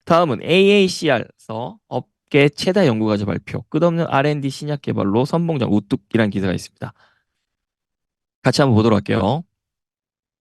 다음은 AACR에서 업계 최다 연구과제 발표, 끝없는 R&D 신약 개발로 선봉장 우뚝이라는 기사가 있습니다. 같이 한번 보도록 할게요.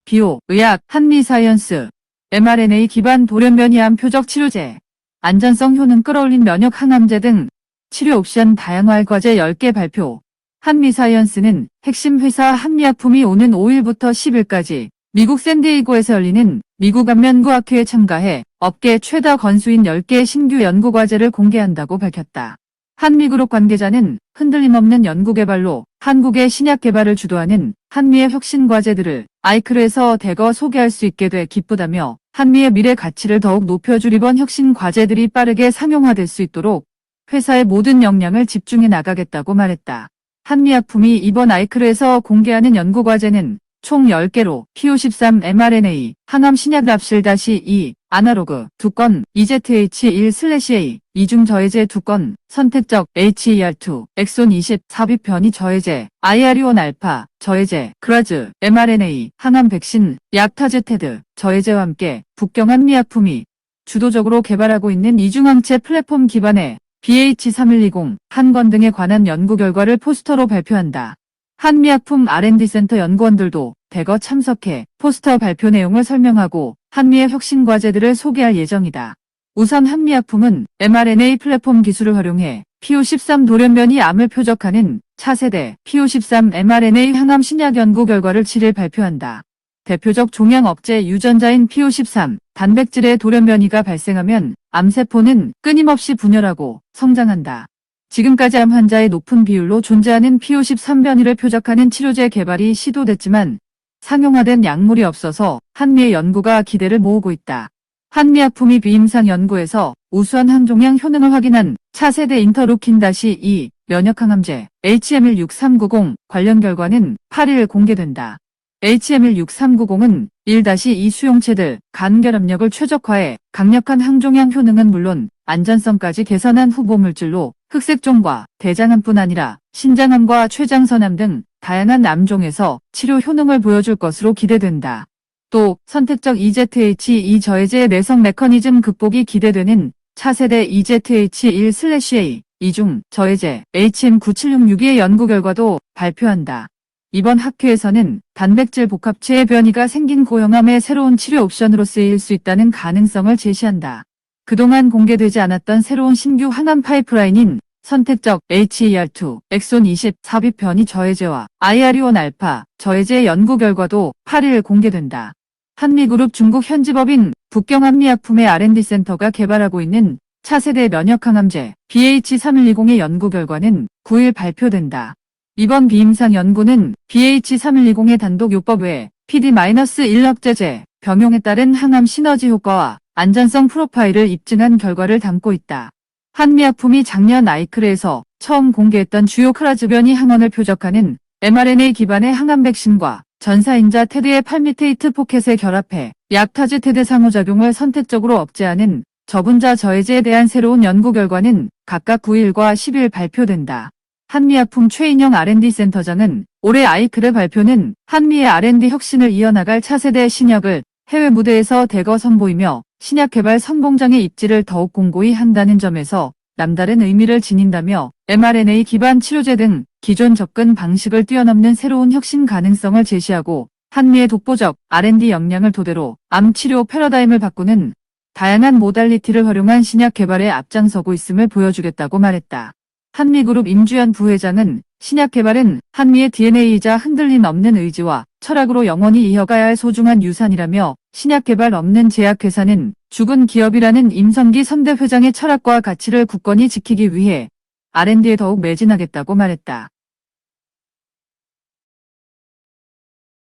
비오, 의학, 한미사이언스, mRNA 기반 돌연변이암 표적 치료제, 안전성 효능 끌어올린 면역 항암제 등 치료 옵션 다양화할 과제 10개 발표. 한미사이언스는 핵심 회사 한미약품이 오는 5일부터 10일까지 미국 샌디에이고에서 열리는 미국 안면구학회에 참가해 업계 최다 건수인 10개 신규 연구 과제를 공개한다고 밝혔다. 한미그룹 관계자는 흔들림 없는 연구개발로 한국의 신약 개발을 주도하는 한미의 혁신 과제들을 아이크루에서 대거 소개할 수 있게 돼 기쁘다며 한미의 미래 가치를 더욱 높여줄 이번 혁신 과제들이 빠르게 상용화될 수 있도록 회사의 모든 역량을 집중해 나가겠다고 말했다. 한미약품이 이번 아이크루에서 공개하는 연구 과제는 총 10개로 PO13 mRNA, 항암 신약 납실-2, 아날로그 2건, EZH1/A, 이중 저해제 2건, 선택적 HER2, 엑손 20, 삽입 변이 저해제, IR1 알파, 저해제, 그라즈, mRNA, 항암 백신, 약타제테드, 저해제와 함께 북경 한미약품이 주도적으로 개발하고 있는 이중항체 플랫폼 기반의 BH3120, 한건 등에 관한 연구 결과를 포스터로 발표한다. 한미약품 R&D센터 연구원들도 대거 참석해 포스터 발표 내용을 설명하고 한미의 혁신 과제들을 소개할 예정이다. 우선 한미약품은 mRNA 플랫폼 기술을 활용해 PO13 돌연변이 암을 표적하는 차세대 PO13 mRNA 항암 신약 연구 결과를 7일 발표한다. 대표적 종양 억제 유전자인 PO13, 단백질의 돌연변이가 발생하면 암세포는 끊임없이 분열하고 성장한다. 지금까지 암 환자의 높은 비율로 존재하는 PO13 변이를 표적하는 치료제 개발이 시도됐지만 상용화된 약물이 없어서 한미의 연구가 기대를 모으고 있다. 한미약품이 비임상 연구에서 우수한 항종양 효능을 확인한 차세대 인터루킨-2 면역항암제 HML6390 관련 결과는 8일 공개된다. HML6390은 1-2 수용체들 간결합력을 최적화해 강력한 항종양 효능은 물론 안전성까지 개선한 후보 물질로 흑색종과 대장암뿐 아니라 신장암과 췌장선암 등 다양한 암종에서 치료 효능을 보여줄 것으로 기대된다. 또 선택적 EZH2 저해제의 내성 메커니즘 극복이 기대되는 차세대 EZH1/A 이중 저해제 HM97662의 연구 결과도 발표한다. 이번 학회에서는 단백질 복합체의 변이가 생긴 고형암의 새로운 치료 옵션으로 쓰일 수 있다는 가능성을 제시한다. 그동안 공개되지 않았던 새로운 신규 항암 파이프라인인 선택적 HER2, 엑손 20 삽입 변이 저해제와 IR1 알파 저해제 연구 결과도 8일 공개된다. 한미그룹 중국 현지법인 북경한미약품의 R&D센터가 개발하고 있는 차세대 면역항암제 BH3120의 연구 결과는 9일 발표된다. 이번 비임상 연구는 BH3120의 단독 요법 외에 PD-1 억제제, 병용에 따른 항암 시너지 효과와 안전성 프로파일을 입증한 결과를 담고 있다. 한미약품이 작년 아이크레에서 처음 공개했던 주요 크라즈 변이 항원을 표적하는 mRNA 기반의 항암 백신과 전사인자 테드의 팔미테이트 포켓에 결합해 약타즈 테드 상호작용을 선택적으로 억제하는 저분자 저해제에 대한 새로운 연구 결과는 각각 9일과 10일 발표된다. 한미약품 최인영 R&D 센터장은 올해 아이크레 발표는 한미의 R&D 혁신을 이어나갈 차세대 신약을 해외 무대에서 대거 선보이며 신약 개발 선봉장의 입지를 더욱 공고히 한다는 점에서 남다른 의미를 지닌다며 mRNA 기반 치료제 등 기존 접근 방식을 뛰어넘는 새로운 혁신 가능성을 제시하고 한미의 독보적 R&D 역량을 토대로 암 치료 패러다임을 바꾸는 다양한 모달리티를 활용한 신약 개발에 앞장서고 있음을 보여주겠다고 말했다. 한미그룹 임주연 부회장은 신약 개발은 한미의 DNA이자 흔들림 없는 의지와 철학으로 영원히 이어가야 할 소중한 유산이라며 신약 개발 없는 제약회사는 죽은 기업이라는 임성기 3대 회장의 철학과 가치를 굳건히 지키기 위해 R&D에 더욱 매진하겠다고 말했다.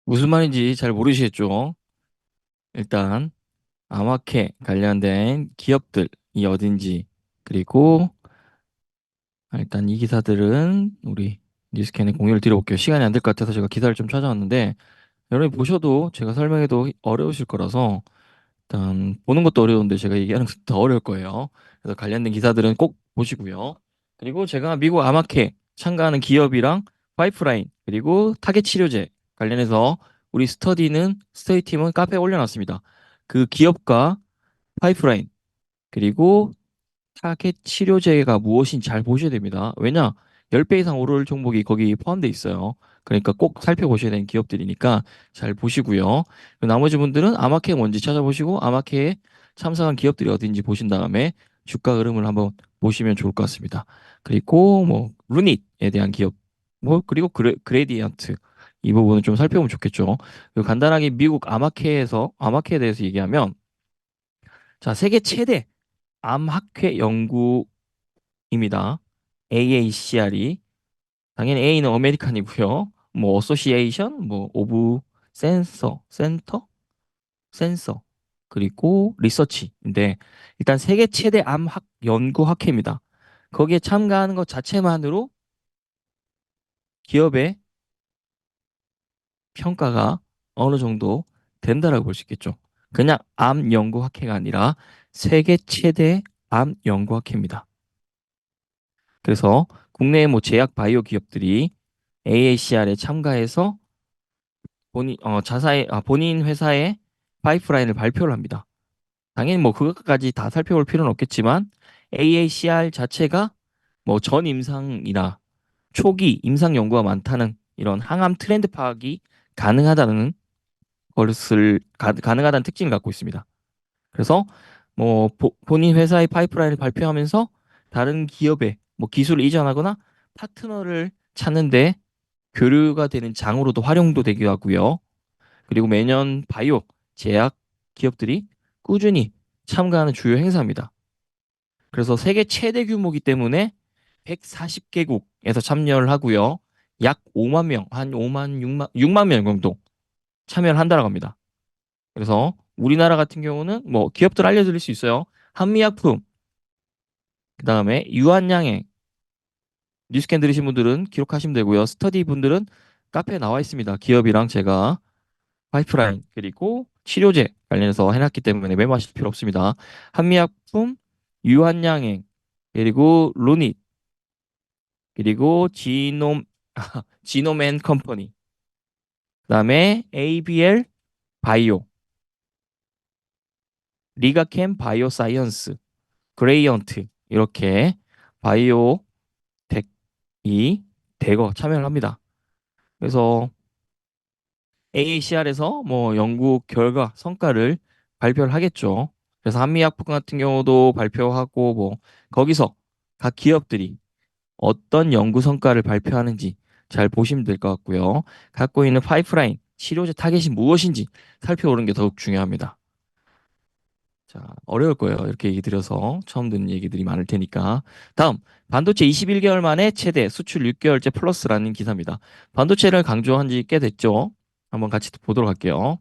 무슨 말인지 잘 모르시겠죠? 일단 암호화폐 관련된 기업들이 어딘지, 그리고 일단 이 기사들은 우리 뉴스캔에 공유를 드려볼게요. 시간이 안 될 것 같아서 제가 기사를 좀 찾아왔는데 여러분이 보셔도 제가 설명해도 어려우실 거라서 일단 보는 것도 어려운데 제가 얘기하는 것도 더 어려울 거예요. 그래서 관련된 기사들은 꼭 보시고요. 그리고 제가 미국 암학회 참가하는 기업이랑 파이프라인 그리고 타겟 치료제 관련해서 우리 스터디 팀은 카페에 올려놨습니다. 그 기업과 파이프라인 그리고 타겟 치료제가 무엇인지 잘 보셔야 됩니다. 왜냐? 10배 이상 오를 종목이 거기 포함되어 있어요. 그러니까 꼭 살펴보셔야 되는 기업들이니까 잘 보시고요. 나머지 분들은 아마케 뭔지 찾아보시고 아마케에 참석한 기업들이 어딘지 보신 다음에 주가 흐름을 한번 보시면 좋을 것 같습니다. 그리고 뭐 루닛에 대한 기업, 뭐 그리고 그레디언트 이 부분은 좀 살펴보면 좋겠죠. 그리고 간단하게 미국 아마케에 대해서 얘기하면 자, 세계 최대 암학회 연구입니다. AACR이 당연히 A는 아메리칸이고요. 뭐 어소시에이션, 뭐 오브 센서 그리고 리서치인데 일단 세계 최대 암학 연구 학회입니다. 거기에 참가하는 것 자체만으로 기업의 평가가 어느 정도 된다라고 볼 수 있겠죠. 그냥 암 연구 학회가 아니라 세계 최대 암 연구 학회입니다. 그래서 국내의 뭐 제약 바이오 기업들이 AACR에 참가해서 본인 회사의 파이프라인을 발표를 합니다. 당연히 뭐 그것까지 다 살펴볼 필요는 없겠지만 AACR 자체가 뭐 전 임상이나 초기 임상 연구가 많다는 이런 항암 트렌드 파악이 가능하다는 가능하다는 특징을 갖고 있습니다. 그래서 뭐 본인 회사의 파이프라인을 발표하면서 다른 기업에 뭐 기술을 이전하거나 파트너를 찾는데 교류가 되는 장으로도 활용도 되기도 하고요. 그리고 매년 바이오, 제약 기업들이 꾸준히 참가하는 주요 행사입니다. 그래서 세계 최대 규모이기 때문에 140개국에서 참여를 하고요. 약 5만 명, 한 5만, 6만 명 정도 참여를 한다고 합니다. 그래서 우리나라 같은 경우는 뭐 기업들 알려드릴 수 있어요. 한미약품, 그다음에 유한양행, 뉴스캔 들으신 분들은 기록하시면 되고요. 스터디 분들은 카페에 나와 있습니다. 기업이랑 제가 파이프라인 그리고 치료제 관련해서 해놨기 때문에 메모하실 필요 없습니다. 한미약품, 유한양행 그리고 루닛 그리고 지노맨 컴퍼니 그다음에 ABL 바이오, 리가캠 바이오 사이언스, 그레이언트 이렇게 바이오 텍이 대거 참여를 합니다. 그래서 AACR에서 뭐 연구 결과 성과를 발표를 하겠죠. 그래서 한미약품 같은 경우도 발표하고 뭐 거기서 각 기업들이 어떤 연구 성과를 발표하는지 잘 보시면 될 것 같고요. 갖고 있는 파이프라인, 치료제 타겟이 무엇인지 살펴보는 게 더욱 중요합니다. 자, 어려울 거예요. 이렇게 얘기 드려서 처음 듣는 얘기들이 많을 테니까. 다음, 반도체 21개월 만에 최대 수출 6개월째 플러스라는 기사입니다. 반도체를 강조한 지 꽤 됐죠. 한번 같이 보도록 할게요.